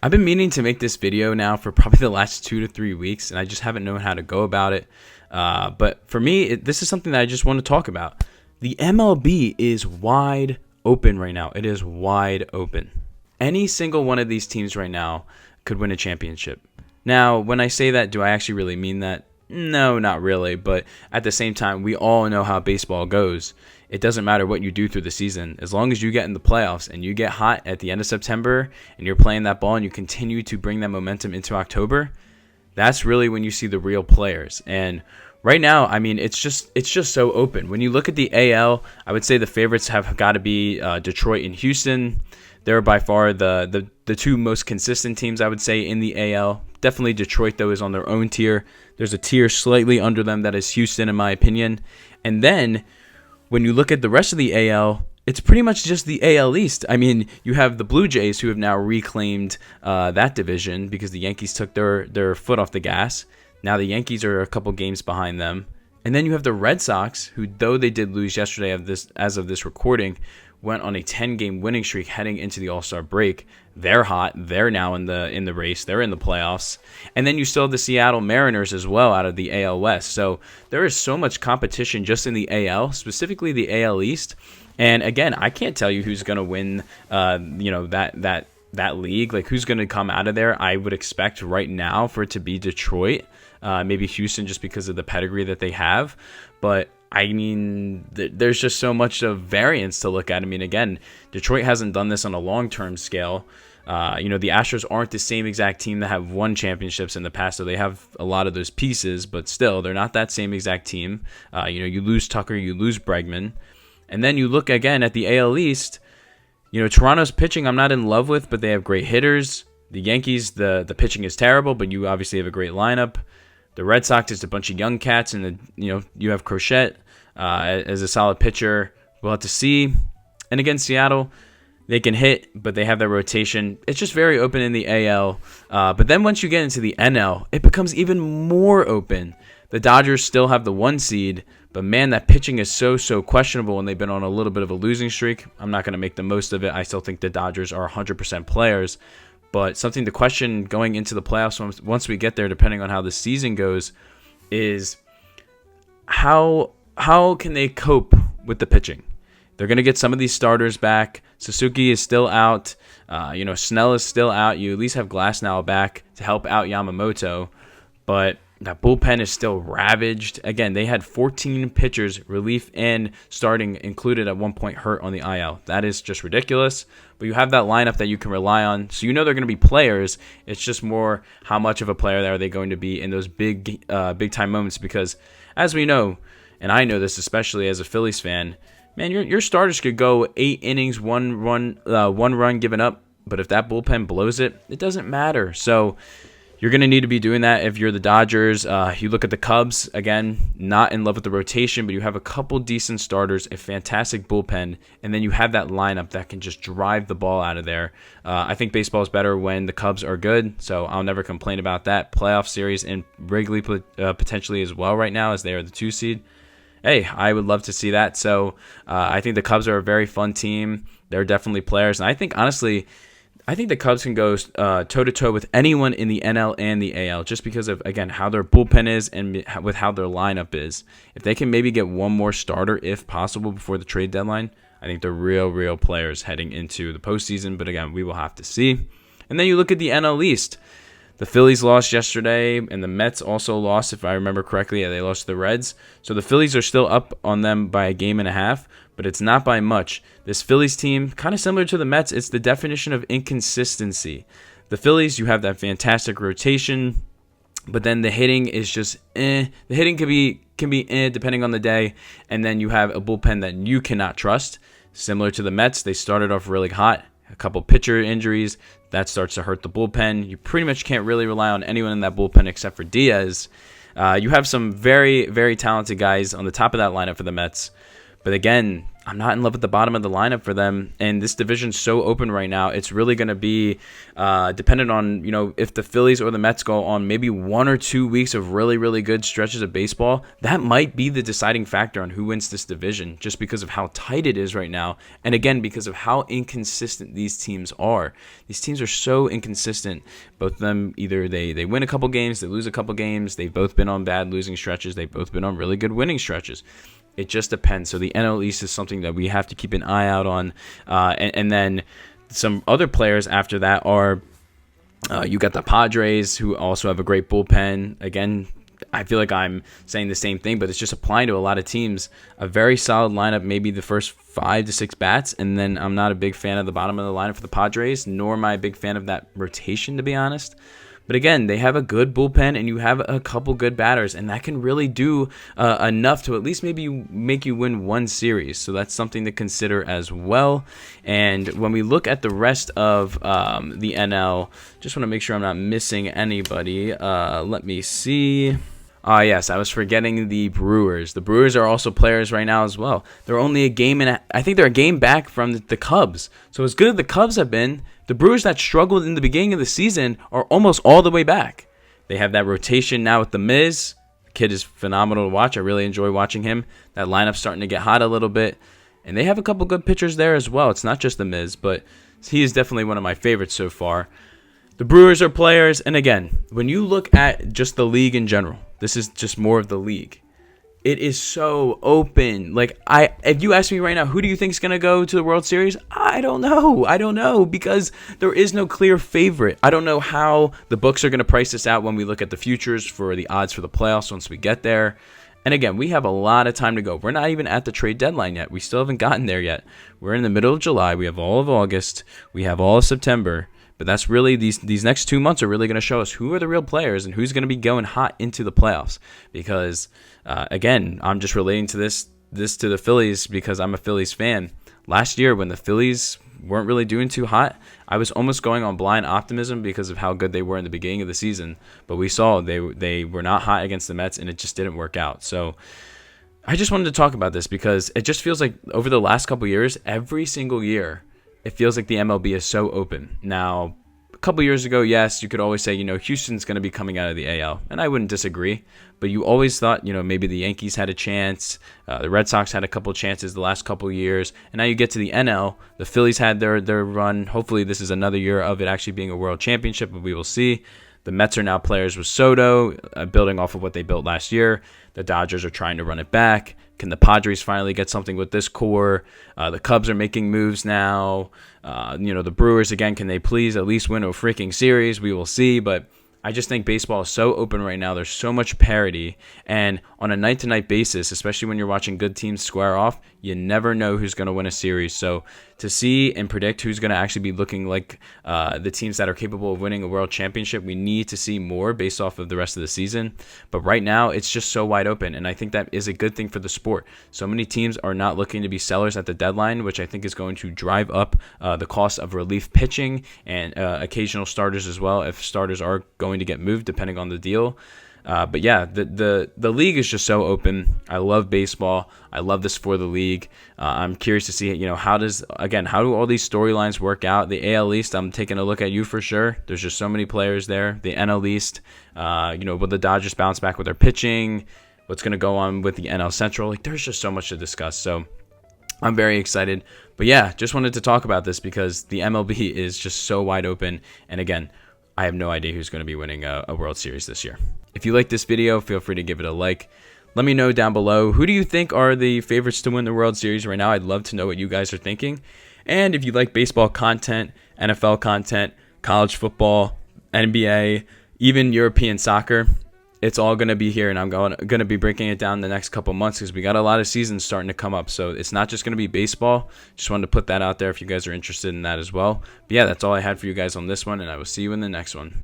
I've been meaning to make this video now for probably the last 2 to 3 weeks, and I just haven't known how to go about it. But for me, this is something that I just want to talk about. The MLB is wide open right now. It is wide open. Any single one of these teams right now could win a championship. Now, when I say that, do I actually really mean that? No, not really. But at the same time, we all know how baseball goes. It doesn't matter what you do through the season. As long as you get in the playoffs and you get hot at the end of September and you're playing that ball and you continue to bring that momentum into October, that's really when you see the real players. And right now, I mean, it's just so open. When you look at the AL, I would say the favorites have got to be Detroit and Houston. They're by far the two most consistent teams, I would say, in the AL. Definitely Detroit, though, is on their own tier. There's a tier slightly under them that is Houston, in my opinion. And then when you look at the rest of the AL, it's pretty much just the AL East. I mean, you have the Blue Jays, who have now reclaimed that division because the Yankees took their foot off the gas. Now the Yankees are a couple games behind them. And then you have the Red Sox, who, though they did lose yesterday as of this recording, went on a 10-game winning streak heading into the All-Star break. They're hot. They're now in the race. They're in the playoffs. And then you still have the Seattle Mariners as well out of the AL West. So there is so much competition just in the AL, specifically the AL East. And again, I can't tell you who's going to win that league. Like, who's going to come out of there. I would expect right now for it to be Detroit, maybe Houston, just because of the pedigree that they have. But I mean, there's just so much of variance to look at. I mean, again, Detroit hasn't done this on a long-term scale. The Astros aren't the same exact team that have won championships in the past, so they have a lot of those pieces, but still, they're not that same exact team. You lose Tucker, you lose Bregman. And then you look again at the AL East. Toronto's pitching I'm not in love with, but they have great hitters. The Yankees, the pitching is terrible, but you obviously have a great lineup. The Red Sox is a bunch of young cats, and you have Crochet as a solid pitcher. We'll have to see. And against Seattle, they can hit, but they have their rotation. It's just very open in the AL. But then once you get into the NL, it becomes even more open. The Dodgers still have the 1 seed, but man, that pitching is so questionable, and they've been on a little bit of a losing streak. I'm not going to make the most of it. I still think the Dodgers are 100% players. But something to question going into the playoffs once we get there, depending on how the season goes, is how can they cope with the pitching? They're going to get some of these starters back. Suzuki is still out. Snell is still out. You at least have Glasnow back to help out Yamamoto. But that bullpen is still ravaged. Again, they had 14 pitchers, relief and starting included at one point, hurt on the IL. That is just ridiculous. But you have that lineup that you can rely on. So they're going to be players. It's just more how much of a player are they going to be in those big time moments. Because as we know, and I know this especially as a Phillies fan, man, your starters could go 8 innings, one run given up. But if that bullpen blows it, it doesn't matter. So you're going to need to be doing that if you're the Dodgers. You look at the Cubs, again, not in love with the rotation, but you have a couple decent starters, a fantastic bullpen, and then you have that lineup that can just drive the ball out of there. I think baseball is better when the Cubs are good, so I'll never complain about that. Playoff series and Wrigley potentially as well right now, as they are the 2 seed. Hey, I would love to see that. So I think the Cubs are a very fun team. They're definitely players, and I think, honestly, the Cubs can go toe-to-toe with anyone in the NL and the AL just because of, again, how their bullpen is and with how their lineup is. If they can maybe get one more starter, if possible, before the trade deadline, I think they're real players heading into the postseason. But, again, we will have to see. And then you look at the NL East. The Phillies lost yesterday, and the Mets also lost, if I remember correctly. Yeah, they lost to the Reds. So the Phillies are still up on them by a game and a half, but it's not by much. This Phillies team, kind of similar to the Mets, it's the definition of inconsistency. The Phillies, you have that fantastic rotation, but then the hitting is just The hitting can be depending on the day, and then you have a bullpen that you cannot trust. Similar to the Mets, they started off really hot. A couple pitcher injuries, that starts to hurt the bullpen. You pretty much can't really rely on anyone in that bullpen except for Diaz. You have some very talented guys on the top of that lineup for the Mets. But again, I'm not in love with the bottom of the lineup for them. And this division's so open right now. It's really going to be dependent on, if the Phillies or the Mets go on maybe 1 or 2 weeks of really, really good stretches of baseball. That might be the deciding factor on who wins this division, just because of how tight it is right now. And again, because of how inconsistent these teams are. These teams are so inconsistent. Both of them, either they win a couple games, they lose a couple games. They've both been on bad losing stretches. They've both been on really good winning stretches. It just depends. So the NL East is something that we have to keep an eye out on. And then some other players after that are you got the Padres, who also have a great bullpen. Again, I feel like I'm saying the same thing, but it's just applying to a lot of teams. A very solid lineup, maybe the first 5 to 6 bats, and then I'm not a big fan of the bottom of the lineup for the Padres, nor am I a big fan of that rotation, to be honest. But again, they have a good bullpen, and you have a couple good batters, and that can really do enough to at least maybe make you win one series. So that's something to consider as well. And when we look at the rest of the NL, just want to make sure I'm not missing anybody. Let me see. Yes, I was forgetting the Brewers. The Brewers are also players right now as well. They're only a game, and I think they're a game back from the Cubs. So as good as the Cubs have been, the Brewers that struggled in the beginning of the season are almost all the way back. They have that rotation now with the Miz. The kid is phenomenal to watch. I really enjoy watching him. That lineup's starting to get hot a little bit. And they have a couple good pitchers there as well. It's not just the Miz, but he is definitely one of my favorites so far. The Brewers are players, and again, when you look at just the league in general, this is just more of the league. It is so open. If you ask me right now, who do you think is going to go to the World Series? I don't know because there is no clear favorite. I don't know how the books are going to price this out when we look at the futures for the odds for the playoffs once we get there. And again, we have a lot of time to go. We're not even at the trade deadline yet. We still haven't gotten there yet. We're in the middle of July. We have all of August. We have all of September. But that's really, these next 2 months are really going to show us who are the real players and who's going to be going hot into the playoffs. Because, again, I'm just relating to this to the Phillies because I'm a Phillies fan. Last year, when the Phillies weren't really doing too hot, I was almost going on blind optimism because of how good they were in the beginning of the season. But we saw they were not hot against the Mets, and it just didn't work out. So I just wanted to talk about this because it just feels like over the last couple years, every single year, it feels like the MLB is so open. Now, a couple years ago, yes, you could always say, Houston's going to be coming out of the AL, and I wouldn't disagree. But you always thought, maybe the Yankees had a chance. The Red Sox had a couple chances the last couple years. And now you get to the NL. The Phillies had their run. Hopefully this is another year of it actually being a world championship, but we will see. The Mets are now players with Soto, building off of what they built last year. The Dodgers are trying to run it back. Can the Padres finally get something with this core? The Cubs are making moves now. The Brewers, again, can they please at least win a freaking series? We will see, but I just think baseball is so open right now. There's so much parity. And on a night-to-night basis, especially when you're watching good teams square off, you never know who's going to win a series. So to see and predict who's going to actually be looking like the teams that are capable of winning a world championship, we need to see more based off of the rest of the season. But right now, it's just so wide open. And I think that is a good thing for the sport. So many teams are not looking to be sellers at the deadline, which I think is going to drive up the cost of relief pitching and occasional starters as well, if starters are going to get moved depending on the deal. But yeah, the league is just so open. I love baseball. I love this for the league. I'm curious to see, how do all these storylines work out? The AL East, I'm taking a look at you for sure. There's just so many players there. The NL East, will the Dodgers bounce back with their pitching? What's going to go on with the NL Central? There's just so much to discuss. So I'm very excited. But yeah, just wanted to talk about this because the MLB is just so wide open. And again, I have no idea who's going to be winning a World Series this year. If you like this video, feel free to give it a like. Let me know down below, who do you think are the favorites to win the World Series right now? I'd love to know what you guys are thinking. And if you like baseball content, NFL content, college football, NBA, even European soccer, it's all going to be here, and I'm going to be breaking it down the next couple months because we got a lot of seasons starting to come up. So it's not just going to be baseball. Just wanted to put that out there if you guys are interested in that as well. But yeah, that's all I had for you guys on this one, and I will see you in the next one.